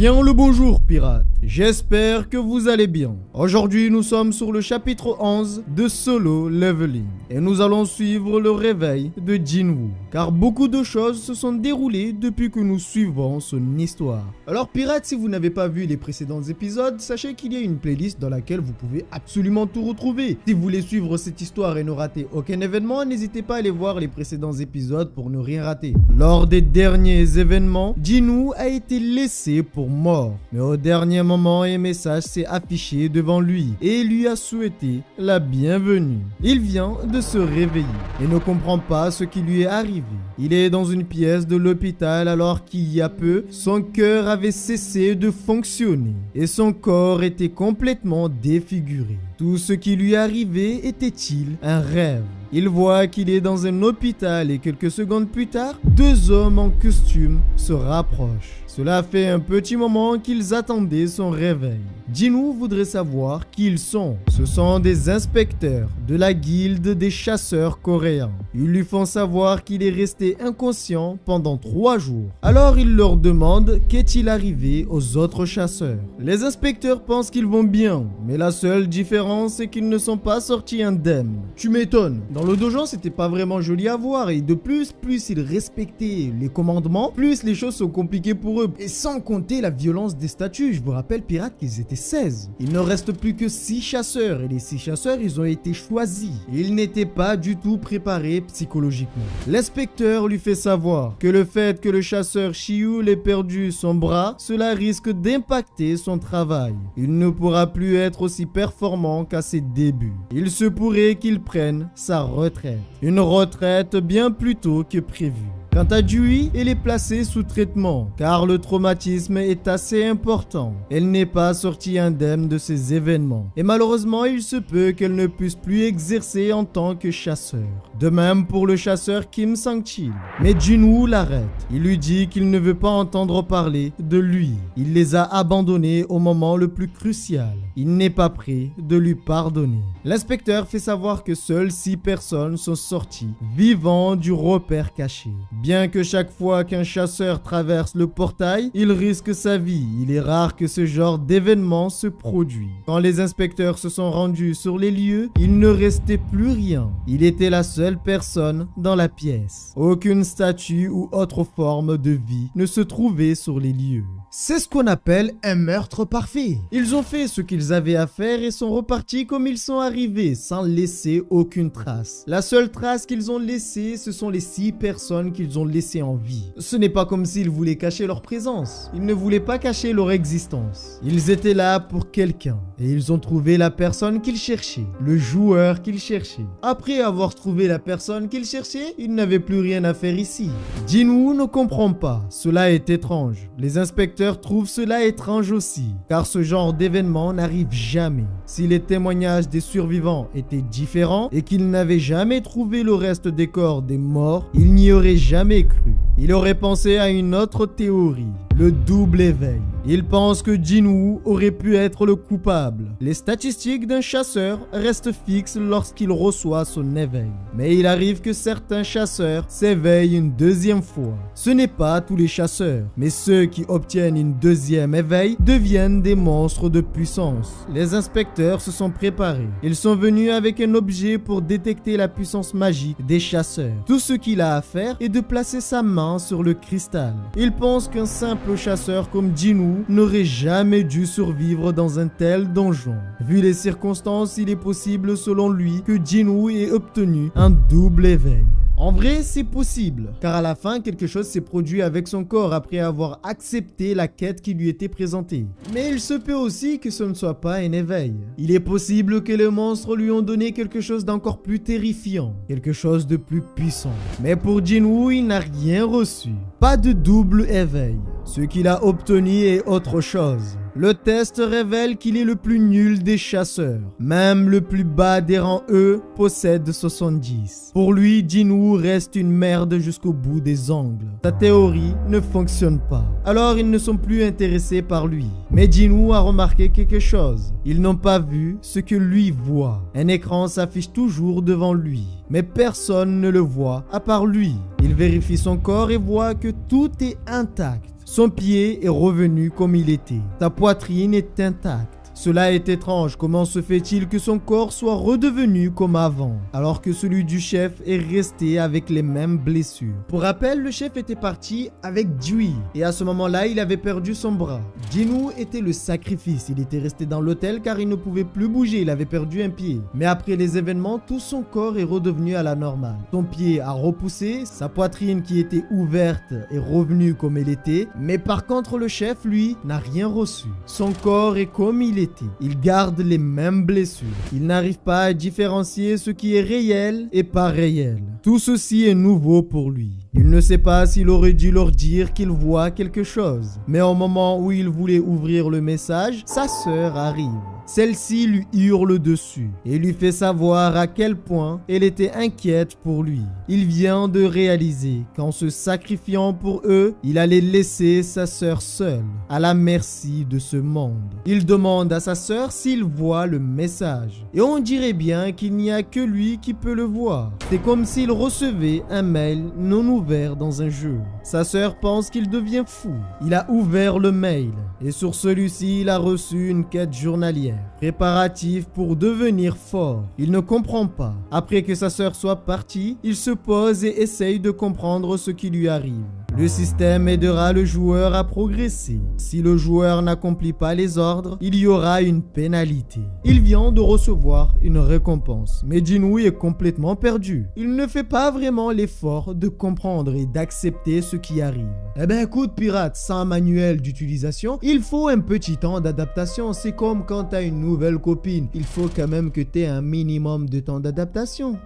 Bien le bonjour pirates, j'espère que vous allez bien. Aujourd'hui nous sommes sur le chapitre 11 de Solo Leveling et nous allons suivre le réveil de Jinwoo, car beaucoup de choses se sont déroulées depuis que nous suivons son histoire. Alors pirates, si vous n'avez pas vu les précédents épisodes, sachez qu'il y a une playlist dans laquelle vous pouvez absolument tout retrouver. Si vous voulez suivre cette histoire et ne rater aucun événement, n'hésitez pas à aller voir les précédents épisodes pour ne rien rater. Lors des derniers événements, Jinwoo a été laissé pour mort. Mais au dernier moment, un message s'est affiché devant lui et lui a souhaité la bienvenue. Il vient de se réveiller et ne comprend pas ce qui lui est arrivé. Il est dans une pièce de l'hôpital alors qu'il y a peu, son cœur avait cessé de fonctionner et son corps était complètement défiguré. Tout ce qui lui arrivait était-il un rêve? Il voit qu'il est dans un hôpital et quelques secondes plus tard, deux hommes en costume se rapprochent. Cela fait un petit moment qu'ils attendaient son réveil. Jinwoo voudrait savoir qui ils sont. Ce sont des inspecteurs de la guilde des chasseurs coréens. Ils lui font savoir qu'il est resté inconscient pendant 3 jours. Alors il leur demande qu'est-il arrivé aux autres chasseurs. Les inspecteurs pensent qu'ils vont bien, mais la seule différence est qu'ils ne sont pas sortis indemnes. Tu m'étonnes. Dans le dojo, c'était pas vraiment joli à voir et de plus ils respectaient les commandements, plus les choses sont compliquées pour eux. Et sans compter la violence des statues, je vous rappelle pirates qu'ils étaient 16. Il ne reste plus que 6 chasseurs et les 6 chasseurs ils ont été choisis. Ils n'étaient pas du tout préparés psychologiquement. L'inspecteur lui fait savoir que le fait que le chasseur Shiul ait perdu son bras, cela risque d'impacter son travail. Il ne pourra plus être aussi performant qu'à ses débuts. Il se pourrait qu'il prenne sa retraite. Une retraite bien plus tôt que prévu. Quant à Jui, elle est placée sous traitement, car le traumatisme est assez important. Elle n'est pas sortie indemne de ces événements. Et malheureusement, il se peut qu'elle ne puisse plus exercer en tant que chasseur. De même pour le chasseur Kim Sang-chil. Mais Jinwoo l'arrête. Il lui dit qu'il ne veut pas entendre parler de lui. Il les a abandonnés au moment le plus crucial. Il n'est pas prêt de lui pardonner. L'inspecteur fait savoir que seules 6 personnes sont sorties, vivant du repère caché. Bien que chaque fois qu'un chasseur traverse le portail, il risque sa vie. Il est rare que ce genre d'événement se produise. Quand les inspecteurs se sont rendus sur les lieux, il ne restait plus rien. Il était la seule personne dans la pièce. Aucune statue ou autre forme de vie ne se trouvait sur les lieux. C'est ce qu'on appelle un meurtre parfait. Ils ont fait ce qu'ils avaient à faire et sont repartis comme ils sont arrivés, sans laisser aucune trace. La seule trace qu'ils ont laissée, ce sont les 6 personnes qu'ils ont laissées en vie. Ce n'est pas comme s'ils voulaient cacher leur présence. Ils ne voulaient pas cacher leur existence. Ils étaient là pour quelqu'un. Et ils ont trouvé la personne qu'ils cherchaient. Le joueur qu'ils cherchaient. Après avoir trouvé la personne qu'ils cherchaient, ils n'avaient plus rien à faire ici. Jinwoo ne comprend pas. Cela est étrange. Les inspecteurs trouvent cela étrange aussi. Car ce genre d'événement n'arrive jamais. Si les témoignages des survivants étaient différents et qu'ils n'avaient jamais trouvé le reste des corps des morts, ils n'y auraient jamais cru. Il aurait pensé à une autre théorie, le double éveil. Il pense que Jinwoo aurait pu être le coupable. Les statistiques d'un chasseur restent fixes lorsqu'il reçoit son éveil. Mais il arrive que certains chasseurs s'éveillent une deuxième fois. Ce n'est pas tous les chasseurs, mais ceux qui obtiennent une deuxième éveil deviennent des monstres de puissance. Les inspecteurs se sont préparés. Ils sont venus avec un objet pour détecter la puissance magique des chasseurs. Tout ce qu'il a à faire est de placer sa main sur le cristal. Il pense qu'un simple chasseur comme Jinwoo n'aurait jamais dû survivre dans un tel donjon. Vu les circonstances, il est possible selon lui que Jinwoo ait obtenu un double éveil. En vrai, c'est possible, car à la fin, quelque chose s'est produit avec son corps après avoir accepté la quête qui lui était présentée. Mais il se peut aussi que ce ne soit pas un éveil. Il est possible que les monstres lui ont donné quelque chose d'encore plus terrifiant, quelque chose de plus puissant. Mais pour Jinwoo, il n'a rien reçu. Pas de double éveil. Ce qu'il a obtenu est autre chose. Le test révèle qu'il est le plus nul des chasseurs. Même le plus bas des rangs E possède 70. Pour lui, Jinwoo reste une merde jusqu'au bout des ongles. Sa théorie ne fonctionne pas. Alors ils ne sont plus intéressés par lui. Mais Jinwoo a remarqué quelque chose. Ils n'ont pas vu ce que lui voit. Un écran s'affiche toujours devant lui. Mais personne ne le voit à part lui. Il vérifie son corps et voit que tout est intact. Son pied est revenu comme il était. Sa poitrine est intacte. Cela est étrange, comment se fait-il que son corps soit redevenu comme avant, alors que celui du chef est resté avec les mêmes blessures. Pour rappel, le chef était parti avec Dewey, et à ce moment-là, il avait perdu son bras. Jinwoo était le sacrifice, il était resté dans l'hôtel car il ne pouvait plus bouger, il avait perdu un pied. Mais après les événements, tout son corps est redevenu à la normale. Son pied a repoussé, sa poitrine qui était ouverte est revenue comme elle était, mais par contre le chef, lui, n'a rien reçu. Son corps est comme il était. Il garde les mêmes blessures. Il n'arrive pas à différencier ce qui est réel et pas réel. Tout ceci est nouveau pour lui. Il ne sait pas s'il aurait dû leur dire qu'il voit quelque chose. Mais au moment où il voulait ouvrir le message, sa sœur arrive. Celle-ci lui hurle dessus et lui fait savoir à quel point elle était inquiète pour lui. Il vient de réaliser qu'en se sacrifiant pour eux, il allait laisser sa sœur seule, à la merci de ce monde. Il demande à sa sœur s'il voit le message. Et on dirait bien qu'il n'y a que lui qui peut le voir. C'est comme s'il recevait un mail non ouvert dans un jeu. Sa sœur pense qu'il devient fou. Il a ouvert le mail et sur celui-ci, il a reçu une quête journalière. Préparatif pour devenir fort. Il ne comprend pas. Après que sa sœur soit partie, il se pose et essaye de comprendre ce qui lui arrive. Le système aidera le joueur à progresser. Si le joueur n'accomplit pas les ordres, il y aura une pénalité. Il vient de recevoir une récompense, mais Jinwoo est complètement perdu. Il ne fait pas vraiment l'effort de comprendre et d'accepter ce qui arrive. Eh ben écoute pirate, sans manuel d'utilisation, il faut un petit temps d'adaptation. C'est comme quand tu as une nouvelle copine. Il faut quand même que tu aies un minimum de temps d'adaptation.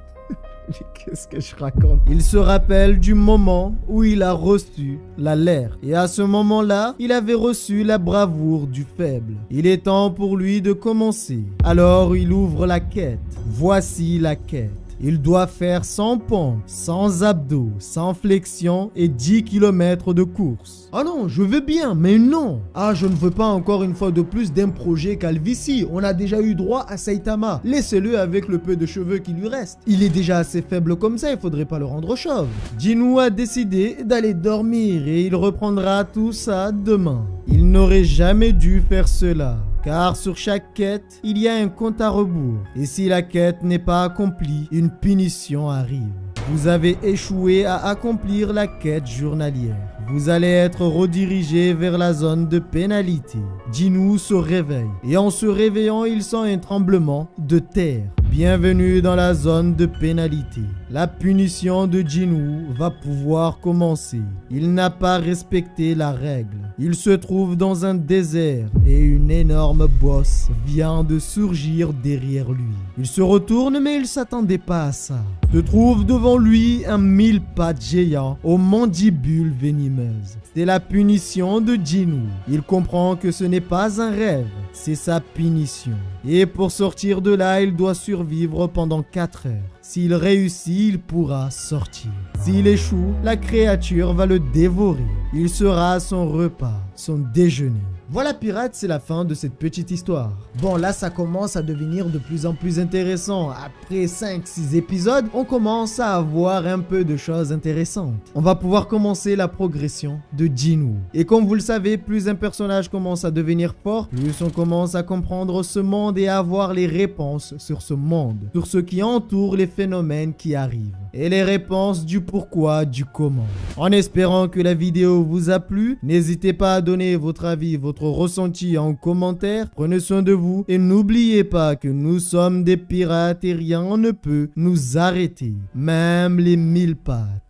Qu'est-ce que je raconte? Il se rappelle du moment où il a reçu l'alerte. Et à ce moment-là, il avait reçu la bravoure du faible. Il est temps pour lui de commencer. Alors il ouvre la quête. Voici la quête. Il doit faire 100 pompes, 100 abdos, 100 flexions et 10 km de course. Ah non, je veux bien, mais non. Ah, je ne veux pas encore une fois de plus d'un projet Calvicie. On a déjà eu droit à Saitama. Laissez-le avec le peu de cheveux qui lui reste. Il est déjà assez faible comme ça, il faudrait pas le rendre chauve. Jinwoo a décidé d'aller dormir et il reprendra tout ça demain. Il n'aurait jamais dû faire cela. Car sur chaque quête, il y a un compte à rebours. Et si la quête n'est pas accomplie, une punition arrive. Vous avez échoué à accomplir la quête journalière. Vous allez être redirigé vers la zone de pénalité. Jinwoo se réveille. Et en se réveillant, il sent un tremblement de terre. Bienvenue dans la zone de pénalité. La punition de Jinwoo va pouvoir commencer. Il n'a pas respecté la règle. Il se trouve dans un désert et une énorme bosse vient de surgir derrière lui. Il se retourne mais il ne s'attendait pas à ça. Se trouve devant lui un 1000 pattes géant aux mandibules venimeuses. C'est la punition de Jinwoo. Il comprend que ce n'est pas un rêve, c'est sa punition. Et pour sortir de là, il doit survivre pendant 4 heures. S'il réussit, il pourra sortir. S'il échoue, la créature va le dévorer. Il sera son repas, son déjeuner. Voilà pirates, c'est la fin de cette petite histoire. Bon là ça commence à devenir de plus en plus intéressant. Après 5-6 épisodes, on commence à avoir un peu de choses intéressantes. On va pouvoir commencer la progression de Jinwoo. Et comme vous le savez, plus un personnage commence à devenir fort, plus on commence à comprendre ce monde et à avoir les réponses sur ce monde, sur ce qui entoure les phénomènes qui arrivent. Et les réponses du pourquoi, du comment. En espérant que la vidéo vous a plu, n'hésitez pas à donner votre avis, votre ressenti en commentaire. Prenez soin de vous et n'oubliez pas que nous sommes des pirates et rien ne peut nous arrêter, même les 1000 pattes.